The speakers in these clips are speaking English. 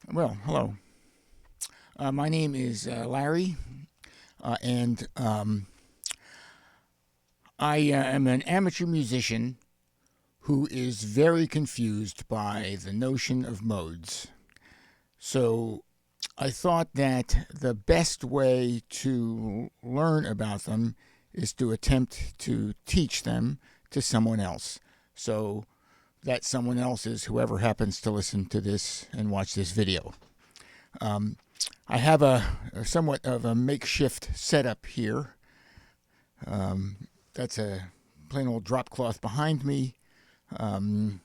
Well, hello. My name is Larry, and I am an amateur musician who is very confused by the notion of modes. So I thought that the best way to learn about them is to attempt to teach them to someone else. So that someone else is whoever happens to listen to this and watch this video. Um, I have a somewhat of a makeshift setup here. That's a plain old drop cloth behind me, um,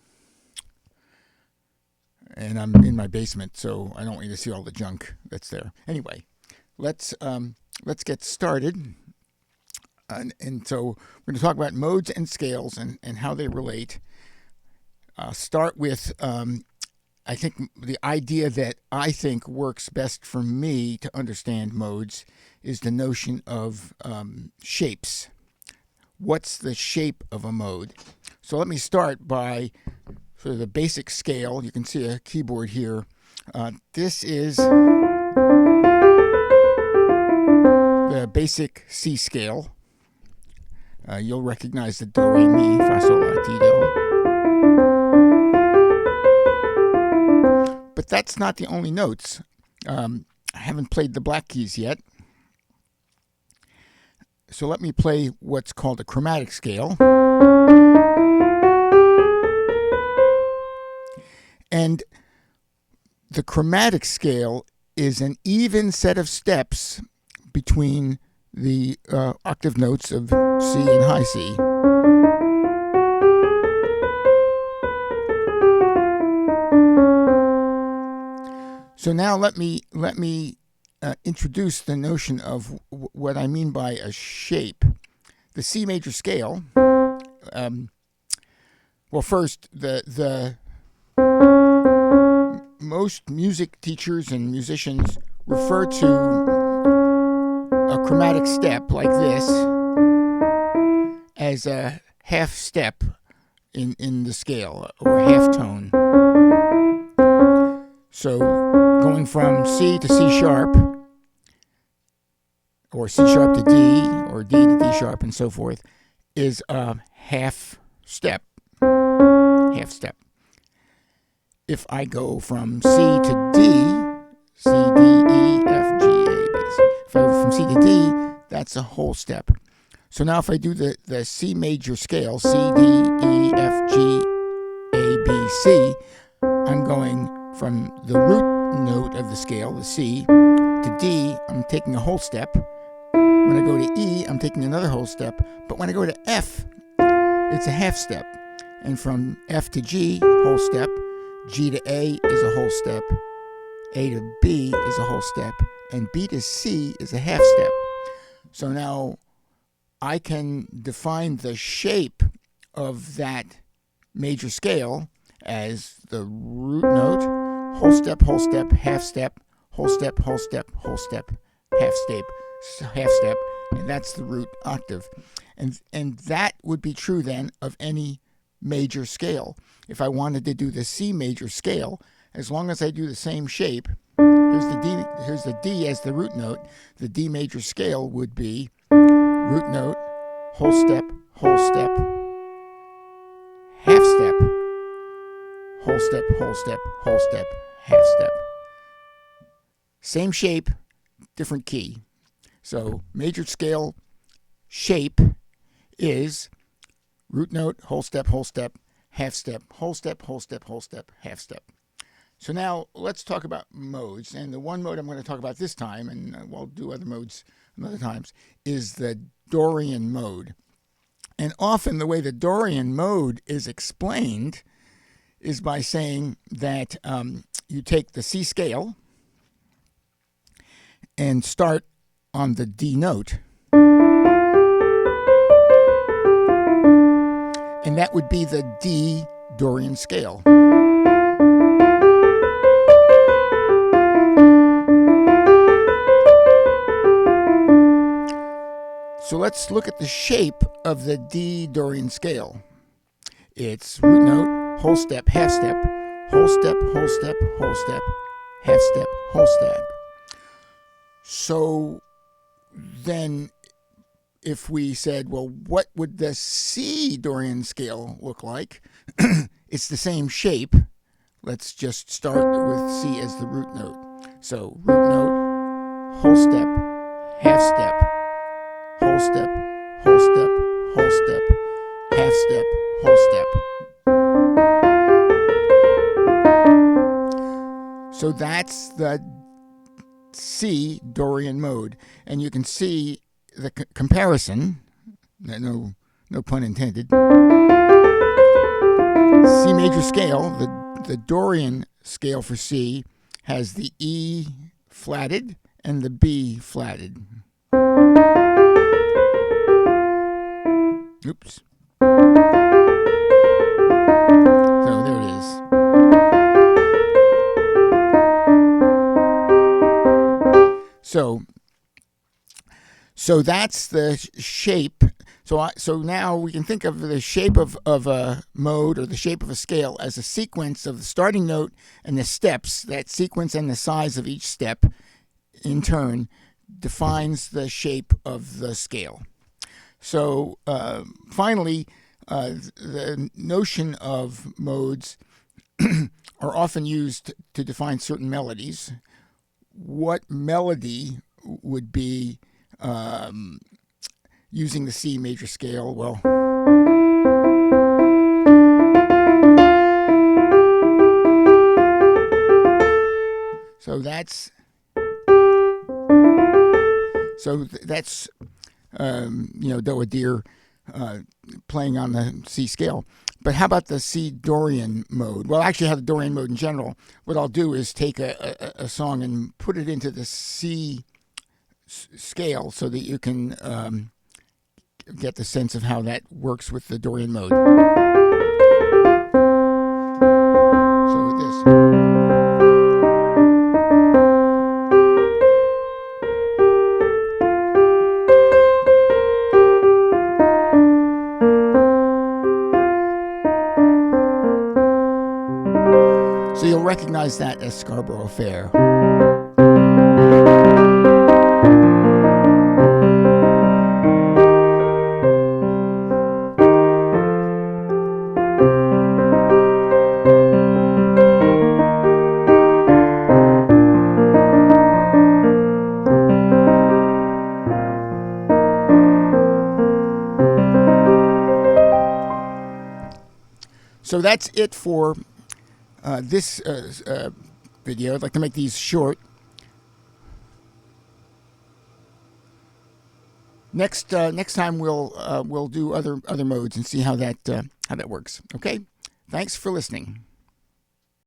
and I'm in my basement, so I don't want you to see all the junk that's there. Anyway, let's get started. And so we're going to talk about modes and scales and how they relate. Start with I think the idea that I think works best for me to understand modes is the notion of shapes. What's the shape of a mode? So let me start by sort of the basic scale. You can see a keyboard here. This is the basic C scale. You'll recognize the do, re, mi, fa, sol, la, ti, do. But that's not the only notes. I haven't played the black keys yet. So let me play what's called a chromatic scale. And the chromatic scale is an even set of steps between the octave notes of C and high C. So now let me introduce the notion of what I mean by a shape. The C major scale. Well, first, the most music teachers and musicians refer to a chromatic step like this as a half step in the scale, or a half tone. So going from C to C sharp, or C sharp to D, or D to D sharp, and so forth, is a half step. Half step. If I go from C to D, C, D, E, F, G, A, B, C. If I go from C to D, that's a whole step. So now if I do the C major scale, C, D, E, F, G, A, B, C, I'm going from the root note of the scale, the C, to D, I'm taking a whole step. When I go to E, I'm taking another whole step. But when I go to F, it's a half step. And from F to G, whole step. G to A is a whole step. A to B is a whole step. And B to C is a half step. So now I can define the shape of that major scale as the root note, whole step, half step, whole step, half step, half step, and that's the root octave. And that would be true then of any major scale. If I wanted to do the C major scale, as long as I do the same shape, here's the D as the root note, the D major scale would be root note, whole step, half step, whole step, half step. Same shape, different key. So major scale shape is root note, whole step, half step, whole step, half step. So now let's talk about modes. And the one mode I'm going to talk about this time, and we'll do other modes other times, is the Dorian mode. And often the way the Dorian mode is explained is by saying that you take the C scale and start on the D note. And that would be the D Dorian scale. So let's look at the shape of the D Dorian scale. It's root note, whole step, half step, whole step, half step, whole step. So then if we said, well, what would the C Dorian scale look like? It's the same shape. Let's just start with C as the root note. So root note, whole step, half step, whole step, whole step, whole step, half step, whole step. So that's the C Dorian mode. And you can see the comparison, no pun intended. C major scale, the Dorian scale for C has the E flatted and the B flatted. Oops. So there it is. So that's the shape. So now we can think of the shape of a mode or the shape of a scale as a sequence of the starting note and the steps. That sequence and the size of each step in turn defines the shape of the scale. So finally, the notion of modes are often used to define certain melodies. What melody would be using the C major scale? Well, so that's Do a deer playing on the C scale. But how about the C Dorian mode? Well, actually, how the Dorian mode in general. What I'll do is take a song and put it into the C scale so that you can get the sense of how that works with the Dorian mode. So with this. So you'll recognize that as Scarborough Fair. So that's it for this video. I'd like to make these short. Next time we'll do other modes and see how that works. Okay, thanks for listening.